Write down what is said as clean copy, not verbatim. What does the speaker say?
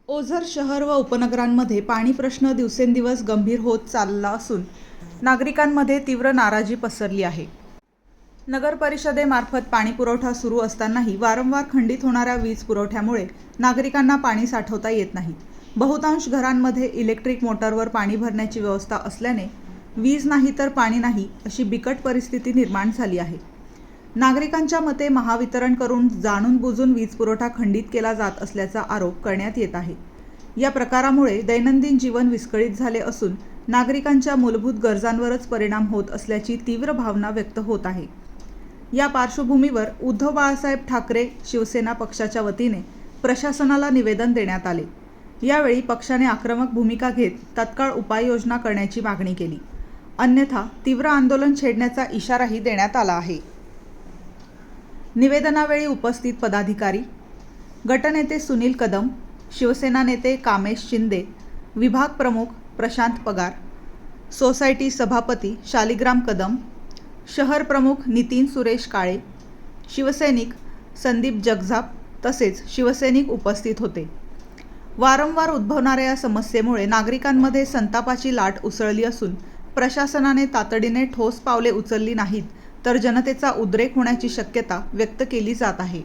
ओझर शहर व उपनगरांमध्ये पाणी प्रश्न दिवसेंदिवस गंभीर होत चालला असून नागरिकांमध्ये तीव्र नाराजी पसरली आहे. नगर परिषदेमार्फत पाणी पुरवठा सुरू असतानाही वारंवार खंडित होणाऱ्या वीज पुरवठ्यामुळे नागरिकांना पाणी साठवता येत नाही. बहुतांश घरांमध्ये इलेक्ट्रिक मोटरवर पाणी भरण्याची व्यवस्था असल्याने वीज नाही तर पाणी नाही अशी बिकट परिस्थिती निर्माण झाली आहे. नागरिकांच्या मते महावितरणकडून जाणून बुजून वीज पुरवठा खंडित केला जात असल्याचा आरोप करण्यात येत आहे. या प्रकारामुळे दैनंदिन जीवन विस्कळीत झाले असून नागरिकांच्या मूलभूत गरजांवरच परिणाम होत असल्याची तीव्र भावना व्यक्त होत आहे. या पार्श्वभूमीवर उद्धव बाळासाहेब ठाकरे शिवसेना पक्षाच्या वतीने प्रशासनाला निवेदन देण्यात आले. यावेळी पक्षाने आक्रमक भूमिका घेत तत्काळ उपाययोजना करण्याची मागणी केली. अन्यथा तीव्र आंदोलन छेडण्याचा इशाराही देण्यात आला आहे. निवेदनावेळी उपस्थित पदाधिकारी, गटनेते सुनील कदम, शिवसेना नेते कामेश शिंदे, विभाग प्रमुख प्रशांत पगार, सोसायटी सभापती शालिग्राम कदम, शहर प्रमुख नितीन सुरेश काळे, शिवसैनिक संदीप जगझाप तसेच शिवसैनिक उपस्थित होते. वारंवार उद्भवणाऱ्या या समस्येमुळे नागरिकांमध्ये संतापाची लाट उसळली असून प्रशासनाने तातडीने ठोस पावले उचलली नाहीत तर जनतेचा उद्रेक होण्याची शक्यता व्यक्त केली जात आहे.